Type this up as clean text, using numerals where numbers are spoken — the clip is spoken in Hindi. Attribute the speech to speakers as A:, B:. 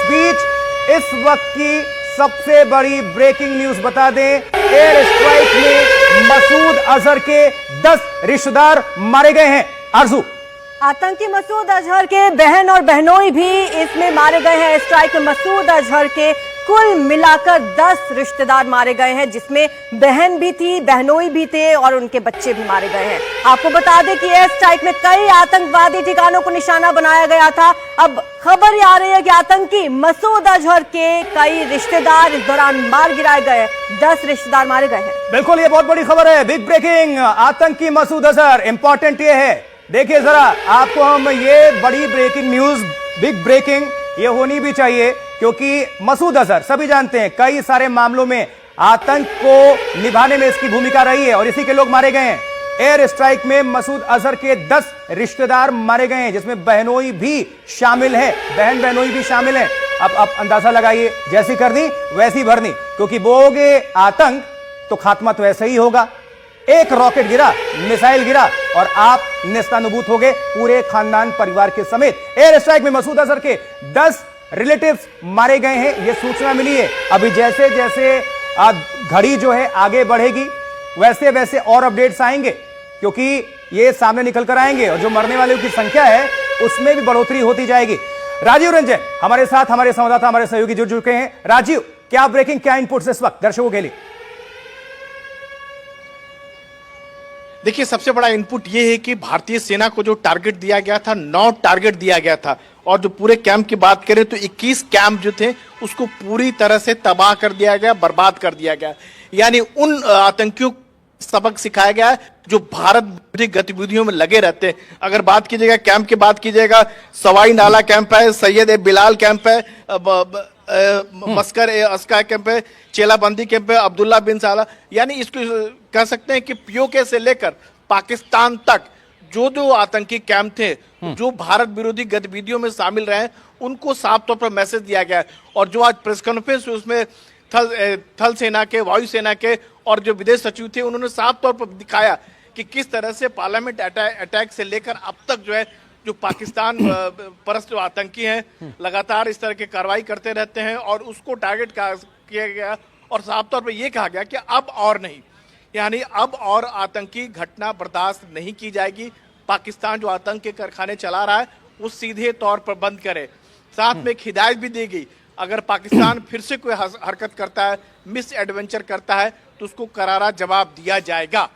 A: बीच इस वक्त की सबसे बड़ी ब्रेकिंग न्यूज बता दें, एयर स्ट्राइक में मसूद अजहर के 10 रिश्तेदार मारे गए हैं। आरजू,
B: आतंकी मसूद अजहर के बहन और बहनोई भी इसमें मारे गए हैं। स्ट्राइक में मसूद अजहर के कुल मिलाकर 10 रिश्तेदार मारे गए हैं, जिसमें बहन भी थी, बहनोई भी थे और उनके बच्चे भी मारे गए हैं। आपको बता दें कि एयर स्ट्राइक में कई आतंकवादी ठिकानों को निशाना बनाया गया था। अब खबर ये आ रही है कि आतंकी मसूद अजहर के कई रिश्तेदार इस दौरान मार गिराए गए। 10 रिश्तेदार मारे गए हैं।
A: बिल्कुल, ये बहुत बड़ी खबर है, बिग ब्रेकिंग। आतंकी मसूद अजहर, इंपॉर्टेंट ये है, देखिए जरा आपको हम ये बड़ी ब्रेकिंग न्यूज, बिग ब्रेकिंग ये होनी भी चाहिए, क्योंकि मसूद अजहर सभी जानते हैं कई सारे मामलों में आतंक को निभाने में इसकी भूमिका रही है और इसी के लोग मारे गए हैं। एयर स्ट्राइक में मसूद अजहर के 10 रिश्तेदार मारे गए हैं, जिसमें बहनोई भी शामिल है, बहन बहनोई भी शामिल है। अब अंदाजा लगाइए, जैसी करनी वैसी भरनी, क्योंकि बोगे आतंक तो खात्मा तो ऐसा ही होगा। एक रॉकेट गिरा, मिसाइल गिरा और आप नेस्तानुबूत हो गए, पूरे खानदान परिवार के समेत। एयर स्ट्राइक में मसूद अजहर के 10 रिलेटिव्स मारे गए हैं, यह सूचना मिली है। अभी जैसे जैसे घड़ी जो है आगे बढ़ेगी, वैसे वैसे और अपडेट्स आएंगे, क्योंकि ये सामने निकल कर आएंगे और जो मरने वालों की संख्या है उसमें भी बढ़ोतरी होती जाएगी। राजीव रंजन हमारे साथ, हमारे संवाददाता, हमारे सहयोगी जुड़ चुके हैं। राजीव, क्या ब्रेकिंग, क्या इनपुट्स इस वक्त दर्शकों के लिए?
C: देखिए, सबसे बड़ा इनपुट ये है कि भारतीय सेना को जो टारगेट दिया गया था, 9 टारगेट दिया गया था, और जो पूरे कैंप की बात करें तो 21 कैंप जो थे उसको पूरी तरह से तबाह कर दिया गया, बर्बाद कर दिया गया। यानी उन आतंकियों सबक सिखाया गया है जो भारत विरोधी गतिविधियों में लगे रहते हैं। अगर बात कीजिएगा कैंप की बात कीजिएगा, सवाई नाला कैंप है, सैयद ए बिलाल कैंप है, मस्कर ए अस्का कैंप है, चेलाबंदी कैंप है, अब्दुल्ला बिन साला, यानी इसको कह सकते हैं कि पीओके से लेकर पाकिस्तान तक जो जो आतंकी कैंप थे, जो भारत विरोधी गतिविधियों में शामिल रहे, उनको साफ तौर पर मैसेज दिया गया है। और जो आज प्रेस कॉन्फ्रेंस उसमें थल सेना के, वायुसेना के और जो विदेश सचिव थे, उन्होंने साफ तौर पर दिखाया कि किस तरह से पार्लियामेंट अटैक से लेकर अब तक जो है, जो पाकिस्तान परस्त जो आतंकी हैं लगातार इस तरह की कार्रवाई करते रहते हैं और उसको टारगेट किया गया। और साफ तौर पर यह कहा गया कि अब और नहीं, यानी अब और आतंकी घटना बर्दाश्त नहीं की जाएगी। पाकिस्तान जो आतंक के कारखाने चला रहा है वो सीधे तौर पर बंद करे। साथ में एक हिदायत भी दी गई, अगर पाकिस्तान फिर से कोई हरकत करता है, मिस एडवेंचर करता है, तो उसको करारा जवाब दिया जाएगा।